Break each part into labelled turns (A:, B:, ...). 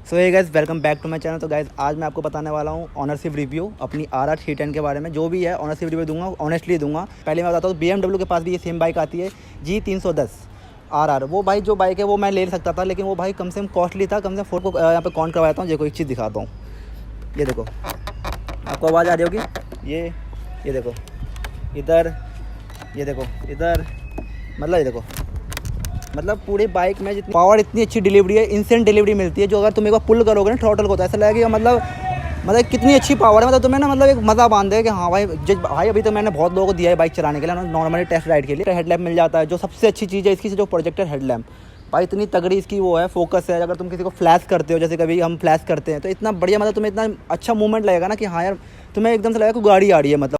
A: So hey guys, welcome back to my channel. तो guys, आज मैं आपको बताने वाला हूँ ऑनरशिप रिव्यू अपनी RR 310 के बारे में। जो भी है ऑनरशिप रिव्यू दूंगा, ऑनेस्टली दूंगा। पहले मैं बताता हूँ, BMW के पास भी ये सेम बाइक आती है G310 RR। वो भाई जो बाइक है वो मैं ले सकता था, लेकिन वो भाई कम से कम कॉस्टली था। कम से कम फोर को यहाँ पे काउंट करवाता हूँ। देखो एक चीज़ दिखाता हूँ, ये देखो, आपको आवाज़ आ रही होगी। ये देखो इधर, ये देखो इधर, मतलब ये देखो, मतलब पूरी बाइक में जितनी पावर, इतनी अच्छी डिलीवरी है, इंस्टेंट डिलीवरी मिलती है। जो अगर तुम एक बार पुल करोगे ना थ्रॉटल को, तो ऐसा लगेगा मतलब कितनी अच्छी पावर है। मतलब तुम्हें ना मतलब एक मज़ा बांध देगा कि हाँ भाई। भाई अभी तो मैंने बहुत लोगों को दिया है बाइक चलाने के लिए, नॉर्मली टेस्ट राइड के लिए। हेडलैम्प मिल जाता है, जो सबसे अच्छी चीज़ है इसकी, जो प्रोजेक्टर हेडलैम्प भाई, इतनी तगड़ी इसकी वो है, फोकस है। अगर तुम किसी को फ्लैश करते हो, जैसे कभी हम फ्लैश करते हैं, तो इतना बढ़िया, मतलब तुम्हें इतना अच्छा मूवमेंट लगेगा ना कि हाँ यार, तुम्हें एकदम से लगेगा कोई गाड़ी आ रही है। मतलब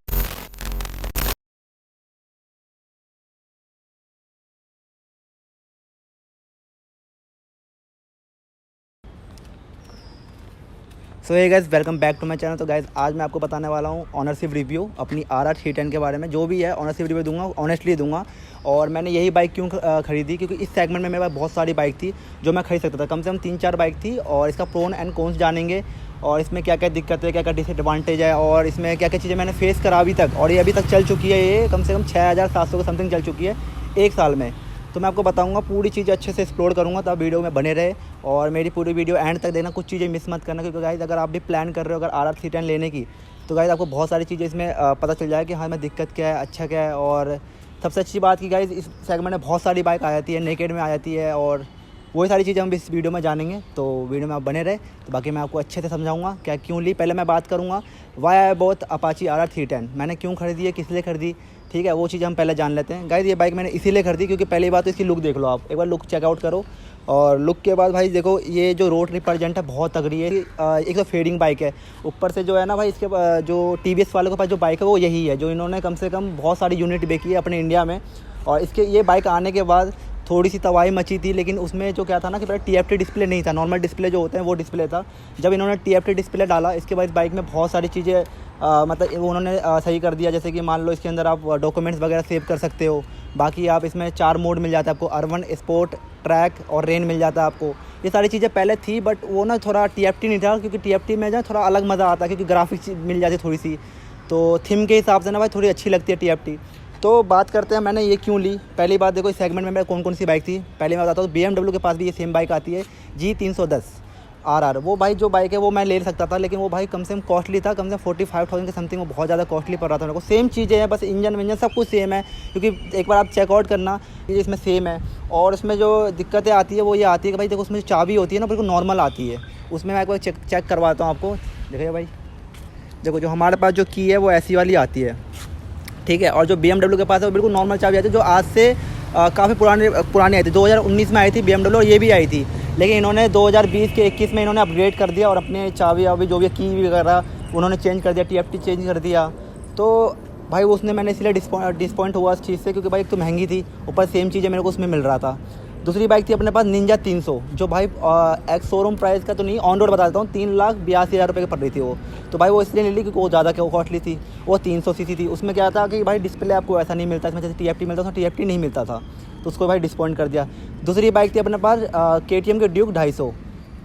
A: so hey guys, welcome back to my channel. तो गाइस, आज मैं आपको बताने वाला हूँ ऑनरशिप रिव्यू अपनी RR 310 के बारे में। जो भी है ऑनरशिप रिव्यू दूंगा, ऑनेस्टली दूंगा। और मैंने यही बाइक क्यों खरीदी, क्योंकि इस सेगमेंट में मेरे पास बहुत सारी बाइक थी जो मैं खरीद सकता था। कम से कम 3-4 बाइक थी, और इसका प्रोन एंड कॉन्स जानेंगे, और इसमें क्या क्या दिक्कत है, क्या क्या डिसएडवांटेज है, और इसमें क्या क्या चीज़ें मैंने फेस करा अभी तक। और ये अभी तक चल चुकी है, ये कम से कम 6700 के समथिंग चल चुकी है 1 साल में। तो मैं आपको बताऊंगा, पूरी चीज़ अच्छे से एक्सप्लोर करूंगा, तब वीडियो में बने रहे। और मेरी पूरी वीडियो एंड तक देना, कुछ चीज़ें मिस मत करना। क्योंकि गाइस, अगर आप भी प्लान कर रहे हो अगर RR 310 लेने की, तो गाइस आपको बहुत सारी चीज़ें इसमें पता चल जाए कि हाँ में दिक्कत क्या है, अच्छा क्या है। और सबसे अच्छी बात की गाइस, इस सेगमेंट में बहुत सारी बाइक आ जाती है, नेकेड में आ जाती है, और वही सारी चीज़ें हम इस वीडियो में जानेंगे। तो वीडियो में आप बने रहे, तो बाकी मैं आपको अच्छे से समझाऊंगा क्या क्यों ली। पहले मैं बात करूंगा why I both Apache RR 310, मैंने क्यों खरीदी है, किस लिए खरीदी, ठीक है, वो चीज़ हम पहले जान लेते हैं। गाइस, ये बाइक मैंने इसीलिए खरीदी क्योंकि पहली बात तो इसकी लुक देख लो, आप एक बार लुक चेकआउट करो। और लुक के बाद भाई देखो, ये जो रोड रिप्रेजेंट है बहुत तगड़ी है। एक तो फेडिंग बाइक है, ऊपर से जो है ना भाई, इसके जो TVS वालों के पास जो बाइक है वो यही है, जो इन्होंने कम से कम बहुत सारी यूनिट बेची है अपने इंडिया में। और इसके ये बाइक आने के बाद थोड़ी सी तबाही मची थी, लेकिन उसमें जो क्या था ना कि पहले TFT डिस्प्ले नहीं था, नॉर्मल डिस्प्ले जो होते हैं वो डिस्प्ले था। जब इन्होंने TFT डिस्प्ले डाला, इसके बाद इस बाइक में बहुत सारी चीज़ें मतलब वो उन्होंने सही कर दिया। जैसे कि मान लो इसके अंदर आप डॉक्यूमेंट्स वगैरह सेव कर सकते हो। बाकी आप इसमें 4 मोड मिल जाता है आपको, अर्बन, स्पोर्ट, ट्रैक और रेन मिल जाता है आपको। ये सारी चीज़ें पहले थी, बट वो ना थोड़ा TFT नहीं था, क्योंकि TFT में जो थोड़ा अलग मज़ा आता है, क्योंकि ग्राफिक्स मिल जाती थोड़ी सी, तो थीम के हिसाब से ना भाई थोड़ी अच्छी लगती है TFT। तो बात करते हैं मैंने ये क्यों ली। पहली बात देखो, इस सेगमेंट में मेरे कौन कौन सी बाइक थी, पहले मैं बताता हूँ। BMW के पास भी ये सेम बाइक आती है G310 RR। वो भाई जो बाइक है वो मैं ले सकता था, लेकिन वो भाई कम से कम कॉस्टली था, कम से कम 45,000 के समथिंग, वो बहुत ज़्यादा कॉस्टली पड़ रहा था मेरे को। सेम चीज़ें हैं, बस इंजन विंजन सब कुछ सेम है, क्योंकि एक बार आप चेकआउट करना, ये इसमें सेम है। और उसमें जो दिक्कतें आती है वो ये आती है कि भाई देखो, उसमें जो चाबी होती है ना बिल्कुल नॉर्मल आती है। उसमें मैं एक बार चेक करवाता हूँ आपको। देखिए भाई, देखो जो हमारे पास जो की है वो ऐसी वाली आती है, ठीक है। और जो BMW के पास है वो बिल्कुल नॉर्मल चाबी आती है, जो आज से काफ़ी पुरानी आई थी। 2019 में आई थी BMW, और ये भी आई थी। लेकिन इन्होंने 2020 के 21 में इन्होंने अपग्रेड कर दिया, और अपने चाबी अभी जो भी की वगैरह उन्होंने चेंज कर दिया, TFT चेंज कर दिया। तो भाई उसने मैंने इसलिए डिसपॉइंट हुआ इस चीज़ से, क्योंकि भाई एक तो महंगी थी, ऊपर सेम चीज़ें मेरे को उसमें मिल रहा था। दूसरी बाइक थी अपने पास निंजा 300, जो भाई एक्स शोरूम प्राइस का तो नहीं, ऑन रोड बता देता हूँ, 3,82,000 रुपये की पड़ रही थी वो। तो भाई वो इसलिए नहीं ली क्योंकि वो ज़्यादा कॉस्टली थी। वो 300 सीसी थी। उसमें क्या था कि भाई डिस्प्ले आपको ऐसा नहीं मिलता, इसमें जैसे TFT मिलता था, TFT नहीं मिलता था, तो उसको भाई डिसपॉइंट कर दिया। दूसरी बाइक थी अपने पास KTM की ड्यूक 250।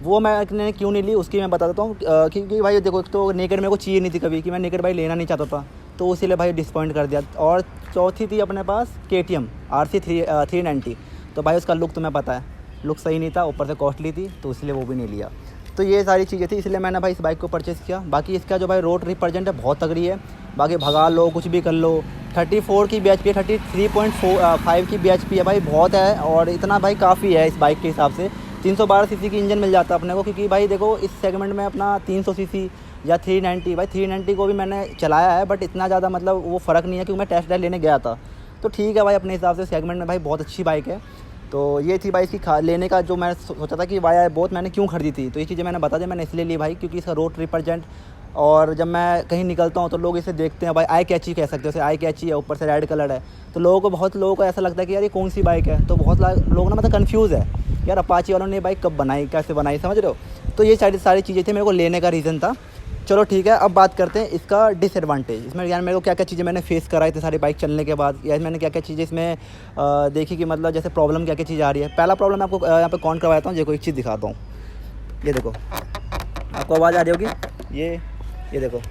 A: वो मैंने क्यों नहीं ली उसकी मैं बता देता हूँ। क्योंकि भाई देखो, एक तो नेकेड मेरे को चाहिए नहीं थी कभी, कि मैं नेकेड भाई लेना नहीं चाहता था, तो इसीलिए भाई डिसपॉइंट कर दिया। और चौथी थी अपने पास KTM RC 390। तो भाई उसका लुक तुम्हें पता है, लुक सही नहीं था, ऊपर से कॉस्टली थी, तो इसलिए वो भी नहीं लिया। तो ये सारी चीज़ें थी, इसलिए मैंने भाई इस बाइक को परचेज़ किया। बाकी इसका जो भाई रोड रिप्रेजेंट है बहुत तगड़ी है। बाकी भगा लो, कुछ भी कर लो। 34 की BHP है, 33.5 की BHP है भाई, बहुत है। और इतना भाई काफ़ी है इस बाइक के हिसाब से। 312 सीसी की इंजन मिल जाता है अपने को, क्योंकि भाई देखो इस सेगमेंट में अपना 300 सीसी या 390, भाई 390 को भी मैंने चलाया है, बट इतना ज़्यादा मतलब वो फ़र्क नहीं है, क्योंकि मैं टेस्ट ड्राइव लेने गया था। तो ठीक है भाई, अपने हिसाब से सेगमेंट में भाई बहुत अच्छी बाइक है। तो ये थी भाई इसकी लेने का, जो मैं सोचा था कि वाई आई बोथ मैंने क्यों खरीदी थी। तो ये चीज़ें मैंने बता दी, मैंने इसलिए ली भाई क्योंकि इसका रोड रिप्रेजेंट, और जब मैं कहीं निकलता हूँ तो लोग इसे देखते हैं, भाई आई कैची कह सकते हो, आई कैची है, ऊपर से रेड कलर है। तो बहुत लोगों को ऐसा लगता है कि यार ये कौन सी बाइक है। तो बहुत लोग ना मतलब कन्फ्यूज़ है, यार अपाची वालों ने बाइक कब बनाई, कैसे बनाई, समझ रहे हो। तो ये सारी चीज़ें थी मेरे को लेने का रीज़न था। चलो ठीक है, अब बात करते हैं इसका डिसएडवांटेज। इसमें यार मेरे को क्या क्या चीज़ें मैंने फेस कराई थी सारी बाइक चलने के बाद, या मैंने क्या क्या चीज़ें इसमें देखी कि मतलब जैसे प्रॉब्लम क्या क्या चीज़ आ रही है। पहला प्रॉब्लम मैं आपको यहाँ पे काउंट करवाता हूँ, देखो एक चीज़ दिखाता हूँ। ये देखो, आपको आवाज़ आ रही होगी, ये देखो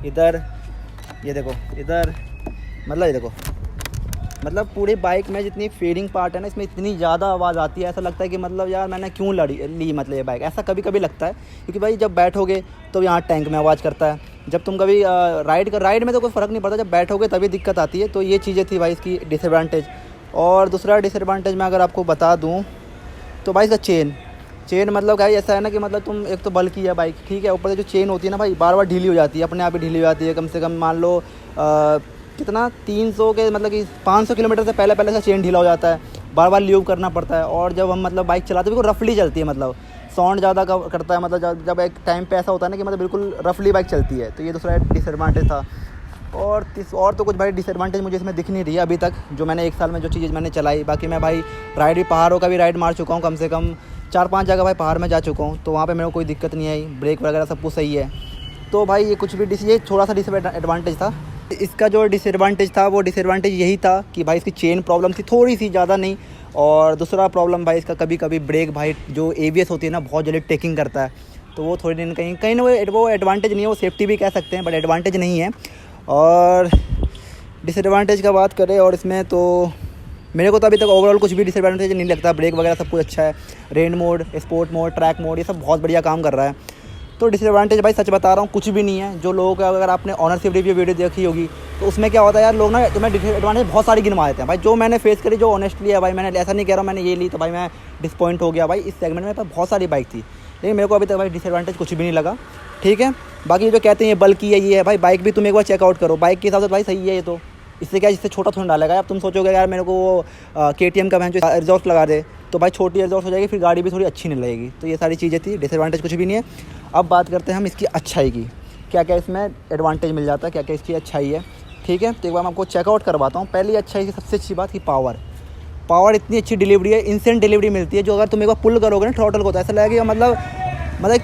A: इधर, ये देखो इधर, मतलब ये देखो, मतलब पूरी बाइक में जितनी फेयरिंग पार्ट है ना, इसमें इतनी ज़्यादा आवाज़ आती है, ऐसा लगता है कि मतलब यार मैंने क्यों ली मतलब ये बाइक, ऐसा कभी कभी लगता है। क्योंकि भाई जब बैठोगे तो यहाँ टैंक में आवाज़ करता है, जब तुम कभी राइड में तो कोई फ़र्क नहीं पड़ता, जब बैठोगे तभी दिक्कत आती है। तो ये चीज़ें थी भाई इसकी डिसएडवांटेज। और दूसरा डिसएडवांटेज मैं अगर आपको बता दूँ तो भाई इसका चेन मतलब भाई ऐसा है ना कि मतलब तुम एक तो बल्कि है बाइक, ठीक है, ऊपर से जो चेन होती है ना भाई बार बार ढीली हो जाती है, अपने आप ही ढीली हो जाती है। कम से कम मान लो कितना 300 के मतलब कि 500 किलोमीटर से पहले से चेन ढीला हो जाता है, बार बार ल्यूब करना पड़ता है। और जब हम मतलब बाइक चलाते हैं बिल्कुल रफली चलती है, मतलब साउंड ज़्यादा करता है, मतलब जब एक टाइम पे ऐसा होता है ना कि मतलब बिल्कुल रफली बाइक चलती है। तो ये दूसरा डिसएडवांटेज था। और तो कुछ भाई डिसएडवांटेज मुझे इसमें दिख नहीं रही है अभी तक, जो मैंने 1 साल में जो चीज़ मैंने चलाई। बाकी मैं भाई राइड भी, पहाड़ों का भी राइड मार चुका हूँ, कम से कम 4-5 जगह भाई पहाड़ में जा चुका हूँ, तो वहाँ पे मेरे को कोई दिक्कत नहीं आई, ब्रेक वगैरह सब कुछ सही है। तो भाई ये कुछ भी ये थोड़ा सा डिसएडवांटेज था। इसका जो डिसएडवांटेज था वो डिसएडवांटेज यही था कि भाई इसकी चेन प्रॉब्लम थी थोड़ी सी, ज़्यादा नहीं। और दूसरा प्रॉब्लम भाई इसका कभी कभी ब्रेक, भाई जो ABS होती है ना बहुत जल्दी टेकिंग करता है, तो वो थोड़ी दिन कहीं ना वो एडवांटेज नहीं है, वो सेफ्टी भी कह सकते हैं बट एडवांटेज नहीं है। और डिसएडवांटेज का बात करें और इसमें तो मेरे को तो अभी तक ओवरऑल कुछ भी डिसएडवांटेज नहीं लगता। ब्रेक वगैरह सब कुछ अच्छा है, rain mode, sport mode, track mode, ये सब बहुत बढ़िया काम कर रहा है। तो डिसएडवांटेज भाई सच बता रहा हूँ कुछ भी नहीं है। जो लोग अगर आपने ऑनरशिप रिव्यू वीडियो देखी होगी तो उसमें क्या होता है यार, लोग ना तुम्हें डिसएडवांटेज बहुत सारी गिनवा देते हैं भाई। जो मैंने फेस करी, जो ऑनेस्टली है भाई, मैंने ऐसा नहीं कह रहा मैंने ये ली तो भाई मैं डिसपॉइंट हो गया। भाई इस सेगमेंट में बहुत सारी बाइक थी, लेकिन मेरे को अभी तक भाई डिसएडवांटेज कुछ भी नहीं लगा, ठीक है। बाकी जो कहते हैं ये बल्कि है, ये है भाई, बाइक भी तुम एक बार चेकआउट करो, बाइक के हिसाब से भाई सही है ये तो। इससे क्या, इससे छोटा थोड़ा डालेगा। अब तुम सोचोगे यार मेरे को वो KTM का जो एग्जॉस्ट लगा दे, तो भाई छोटी एग्जॉस्ट हो जाएगी, फिर गाड़ी भी थोड़ी अच्छी नहीं लगेगी। तो ये सारी चीज़ें थी, डिसएडवांटेज कुछ भी नहीं है। अब बात करते हैं हम इसकी अच्छाई की, क्या क्या इसमें एडवांटेज मिल जाता है, क्या क्या इसकी अच्छाई है, ठीक है। तो एक बार मैं आपको चेकआउट करवाता हूँ। पहली अच्छाई की सबसे अच्छी बात की पावर इतनी अच्छी डिलीवरी है, इंस्टेंट डिलीवरी मिलती है। जो अगर तुम एक बार पुल करोगे ना थ्रॉटल को, तो ऐसा लगेगा मतलब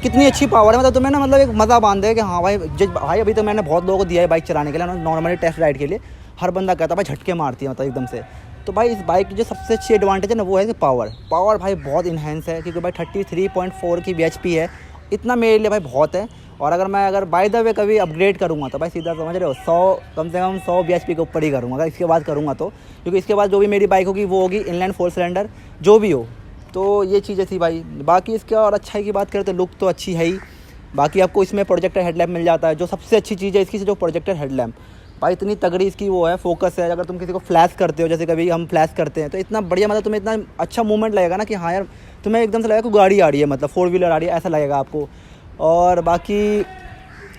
A: कितनी अच्छी पावर है। मतलब तुम्हें ना मतलब एक मज़ा बांध है कि हाँ भाई अभी तो मैंने बहुत लोगों को दिया है बाइक चलाने के लिए, नॉर्मली टेस्ट राइड के लिए, हर बंदा कहता है भाई झटके मारती है मतलब एकदम से। तो भाई इस बाइक की जो सबसे अच्छी एडवांटेज है ना वो है कि पावर भाई बहुत इन्हेंस है, क्योंकि भाई 33.4 की bhp है, इतना मेरे लिए भाई बहुत है। और अगर बाय द वे कभी अपग्रेड करूँगा तो भाई सीधा समझ रहे हो 100 कम से कम 100 bhp के ऊपर ही करूँगा अगर इसके बाद करूँगा तो, क्योंकि इसके बाद जो भी मेरी बाइक होगी वो होगी इनलाइन 4 सिलेंडर जो भी हो। तो ये चीज़ें थी भाई। बाकी इसके और अच्छाई की बात करें तो लुक तो अच्छी है ही। बाकी आपको इसमें प्रोजेक्टर हेडलैम्प मिल जाता है, जो सबसे अच्छी चीज़ है इसकी, जो प्रोजेक्टर हेडलैम्प भाई इतनी तगड़ी इसकी वो है, फोकस है। अगर तुम किसी को फ्लैश करते हो, जैसे कभी हम फ्लैश करते हैं, तो इतना बढ़िया मतलब तुम्हें इतना अच्छा मूवमेंट लगेगा ना कि हाँ यार तुम्हें एकदम से लगेगा कि गाड़ी आ रही है, मतलब 4 व्हीलर आ रही है ऐसा लगेगा आपको। और बाकी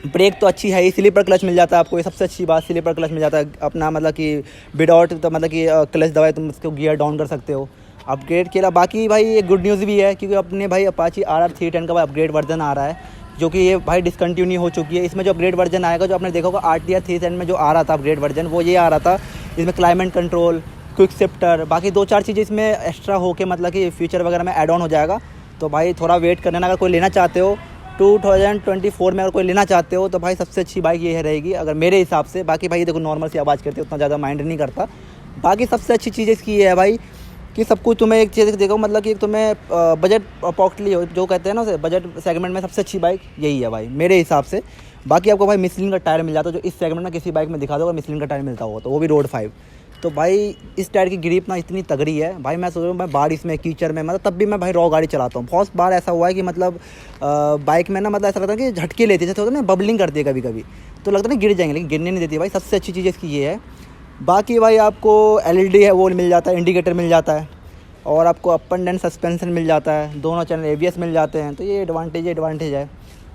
A: ब्रेक तो अच्छी है ही, स्लीपर क्लच मिल जाता है आपको, ये सबसे अच्छी बात, स्लीपर क्लच मिल जाता है अपना, मतलब कि विदाउट तो मतलब कि क्लच दबाए तुम उसको गियर डाउन कर सकते हो अपग्रेड के लिए। बाकी भाई ये गुड न्यूज़ भी है, क्योंकि अपने भाई अपाची RR 310 का भाई अपग्रेड वर्जन आ रहा है, जो कि ये भाई डिसकंटिन्यू हो चुकी है। इसमें जो अपग्रेड वर्जन आएगा, जो आपने देखा होगा RTR 310 में जो आ रहा था अपग्रेड वर्जन, वो ये आ रहा था, जिसमें क्लाइमेट कंट्रोल, क्विक शिफ्टर, बाकी 2-4 चीज़ें इसमें एक्स्ट्रा होके मतलब कि फीचर वगैरह में ऐड ऑन हो जाएगा। तो भाई थोड़ा वेट करना, अगर कोई लेना चाहते हो 2024 में अगर कोई लेना चाहते हो तो भाई सबसे अच्छी बाइक ये रहेगी अगर मेरे हिसाब से। बाकी भाई देखो नॉर्मल सी आवाज़ करती है, उतना ज़्यादा माइंड नहीं करता। बाकी सबसे अच्छी चीज़ इसकी ये है भाई कि सब कुछ तुम्हें एक चीज़ देखो, मतलब कि तुम्हें बजट पॉकेटली हो, जो कहते हैं ना उसे, बजट सेगमेंट में सबसे अच्छी बाइक यही है भाई मेरे हिसाब से। बाकी आपको भाई मिशलिन का टायर मिल जाता है, जो इस सेगमेंट में किसी बाइक में दिखा दोगे मिशलिन का टायर मिलता होगा, तो वो भी रोड 5। तो भाई इस टायर की ग्रिप ना इतनी तगड़ी है भाई, मैं सोच रहा हूँ मैं बारिश में, कीचड़ में, मतलब तब भी मैं भाई रॉ गाड़ी चलाता हूँ। बहुत बार ऐसा हुआ है कि मतलब बाइक में ना मतलब ऐसा लगता है कि झटके लेती है, जैसे होता है ना बबलिंग करती है कभी कभी, तो लगता है ना गिर जाएंगे, लेकिन गिरने नहीं देती भाई। सबसे अच्छी चीज़ इसकी ये है। बाकी भाई आपको LED है वो मिल जाता है, इंडिकेटर मिल जाता है, और आपको अप एंड डाउन सस्पेंशन मिल जाता है, दोनों चैनल ABS मिल जाते हैं। तो ये एडवांटेज है।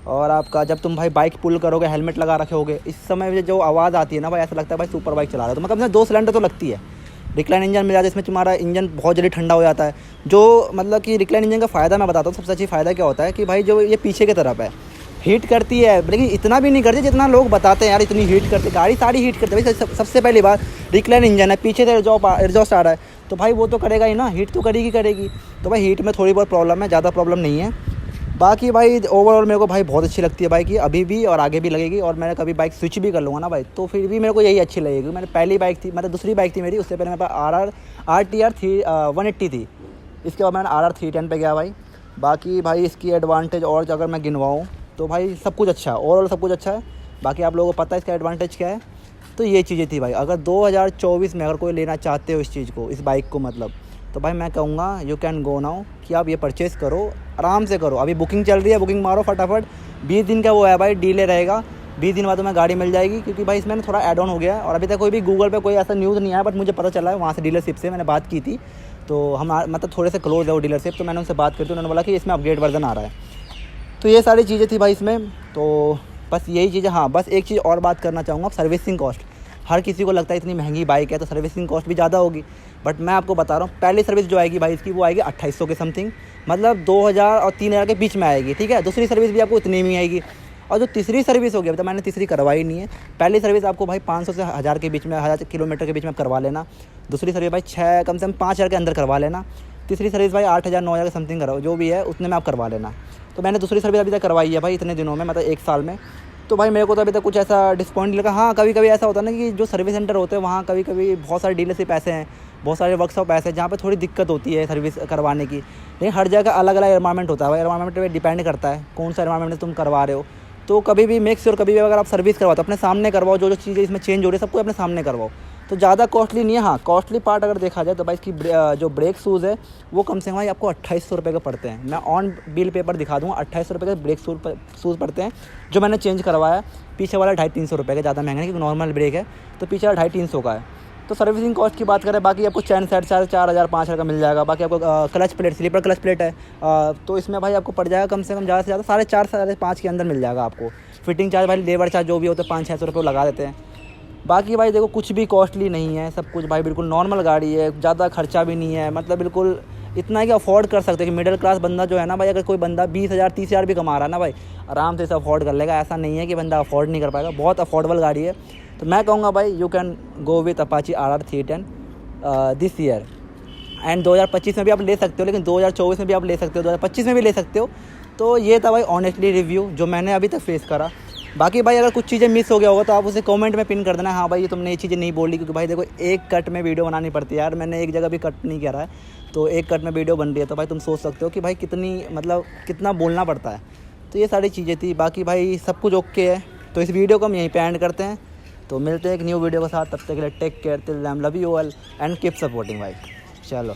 A: और आपका जब तुम भाई बाइक पुल करोगे, हेलमेट लगा रखे होगे, इस समय जो आवाज़ आती है ना भाई, ऐसा लगता है भाई सुपर बाइक चला रहे हो। तो मतलब 2 सिलेंडर तो लगती है। रिक्लाइन इंजन मिल जाता है, इसमें तुम्हारा इंजन बहुत जल्दी ठंडा हो जाता है। जो मतलब कि रिक्लाइन इंजन का फ़ायदा मैं बताता हूँ, सबसे अच्छी फ़ायदा क्या होता है कि भाई जो ये पीछे की तरफ है हीट करती है, लेकिन इतना भी नहीं करती जितना लोग बताते हैं यार इतनी हीट करती, गाड़ी सारी हीट करती है भाई। सबसे पहली बात रिक्लाइन इंजन है, पीछे से एग्जॉस्ट आ रहा है, तो भाई वो तो करेगा ही ना, हीट तो करेगी। तो भाई हीट में थोड़ी बहुत प्रॉब्लम है, ज़्यादा प्रॉब्लम नहीं है। बाकी भाई ओवरऑल मेरे को भाई बहुत अच्छी लगती है बाइक ये, अभी भी और आगे भी लगेगी। और मैंने कभी बाइक स्विच भी कर लूँगा ना भाई, तो फिर भी मेरे को यही अच्छी लगेगी। मैंने पहली बाइक थी, मतलब दूसरी बाइक थी मेरी, उससे पहले मेरे पास RTR 180 थी। इसके बाद मैंने RR 310 पे गया भाई, बाकी भाई इसकी एडवांटेज और अगर मैं गिनवाऊँ तो भाई सब कुछ अच्छा है, ओवरऑल सब कुछ अच्छा है। बाकी आप लोगों को पता है इसका एडवांटेज क्या है। तो ये चीज़ें थी भाई। अगर 2024 में अगर कोई लेना चाहते हो इस चीज़ को, इस बाइक को मतलब, तो भाई मैं कहूँगा यू कैन गो नाउ, कि आप ये परचेज़ करो, आराम से करो। अभी बुकिंग चल रही है, बुकिंग मारो फटाफट। 20 दिन का वो है भाई, डीले रहेगा। 20 दिन बाद तो मैं गाड़ी मिल जाएगी, क्योंकि भाई इसमें थोड़ा ऐड ऑन हो गया है। और अभी तक कोई भी गूगल पे कोई ऐसा न्यूज़ नहीं आया, बट मुझे पता चला है वहाँ से, डीलरशिप से मैंने बात की थी। तो हम मतलब थोड़े से क्लोज है वो डीलरशिप, तो मैंने उनसे बात की थी। उन्होंने बोला कि इसमें अपग्रेड वर्जन आ रहा है। तो ये सारी चीज़ें थी भाई इसमें। तो बस यही चीज़ें। हाँ, बस एक चीज़ और बात करना चाहूँगा, सर्विसिंग कॉस्ट। हर किसी को लगता है इतनी महंगी बाइक है तो सर्विसिंग कॉस्ट भी ज़्यादा होगी, बट मैं आपको बता रहा हूँ पहली सर्विस जो आएगी भाई इसकी, वो आएगी 2800 के समथिंग, मतलब 2000 और 3000 के बीच में आएगी। ठीक है, दूसरी सर्विस भी आपको इतनी में आएगी। और जो तीसरी सर्विस होगी, अभी तो मैंने तीसरी करवाई नहीं है। पहली सर्विस आपको भाई 500 से 1000 के बीच में, 1000 किलोमीटर के बीच में आप करवा लेना। दूसरी सर्विस भाई कम से कम 5000 के अंदर करवा लेना। तीसरी सर्विस भाई 8000 9000 के समथिंग करो, जो भी है उतने में आप करवा लेना। तो मैंने दूसरी सर्विस अभी तक करवाई है भाई इतने दिनों में, मतलब 1 साल में। तो भाई मेरे को तो अभी तक कुछ ऐसा डिस्काउंट नहीं लगा। हाँ, कभी कभी ऐसा होता है ना कि जो सर्विस सेंटर होते हैं वहाँ कभी कभी बहुत सारे डीलरशिप ऐसे हैं, बहुत सारे वर्कशॉप ऐसे हैं जहाँ पे थोड़ी दिक्कत होती है सर्विस करवाने की। लेकिन हर जगह अलग अलग एनवायरनमेंट होता है भाई, एनवायरनमेंट पे डिपेंड करता है कौन सा एनवायरनमेंट में तुम करवा रहे हो। तो कभी भी मेक श्योर, कभी भी अगर आप सर्विस करवाओ तो अपने सामने करवाओ। जो जो चीज़ें इसमें चेंज हो रही है सबको अपने सामने करवाओ। तो ज़्यादा कॉस्टली नहीं है। हाँ, कॉस्टली पार्ट अगर देखा जाए तो भाई इसकी जो ब्रेक शूज़ है वो कम से कम भाई आपको 2800 रुपये के पड़ते हैं। मैं ऑन बिल पेपर दिखा दूँगा, 2800 रुपये के ब्रेक शूज़ पड़ते हैं, जो मैंने चेंज करवाया। पीछे वाला 250-300 रुपये का, ज़्यादा महंगा नहीं, क्योंकि नॉर्मल ब्रेक है। तो पीछे वाला 250-300 का है। तो सर्विसिंग कॉस्ट की बात करें, बाकी आपको चैन सेट 4000-5000 का मिल जाएगा। बाकी आपको clutch plate, slipper clutch plate है, तो इसमें भाई आपको पड़ जाएगा कम से कम ज़्यादा से ज़्यादा 4.5 के अंदर मिल जाएगा आपको। फिटिंग चार्ज भाई, लेबर चार्ज जो भी होता है 500-600 रुपये लगा देते हैं। बाकी भाई देखो कुछ भी कॉस्टली नहीं है, सब कुछ भाई बिल्कुल नॉर्मल गाड़ी है, ज़्यादा खर्चा भी नहीं है, मतलब बिल्कुल इतना है कि अफोर्ड कर सकते हैं। कि मिडिल क्लास बंदा जो है ना भाई, अगर कोई बंदा 20,000-30,000 भी कमा रहा है ना भाई, आराम से इसे अफोर्ड कर लेगा। ऐसा नहीं है कि बंदा अफोर्ड नहीं कर पाएगा, बहुत अफोर्डेबल गाड़ी है। तो मैं कहूँगा भाई you can go with Apache RR 310 this year. And 2025 में भी आप ले सकते हो, लेकिन 2024 में भी आप ले सकते हो, 2025 में भी ले सकते हो। तो ये था भाई ऑनेस्टली रिव्यू जो मैंने अभी तक फेस करा। बाकी भाई अगर कुछ चीज़ें मिस हो गया होगा तो आप उसे कमेंट में पिन कर देना, हाँ भाई ये तुमने ये चीज़ें नहीं बोली। क्योंकि भाई देखो एक कट में वीडियो बनानी पड़ती है यार, मैंने एक जगह भी कट नहीं करा है, तो एक कट में वीडियो बन रही है। तो भाई तुम सोच सकते हो कि भाई कितनी, मतलब कितना बोलना पड़ता है। तो ये सारी चीज़ें थी। बाकी भाई सब कुछ ओके है। तो इस वीडियो को हम यहीं पे एंड करते हैं। तो मिलते हैं एक न्यू वीडियो के साथ, तब तक के लिए take care, till then love you all and keep supporting भाई। चलो।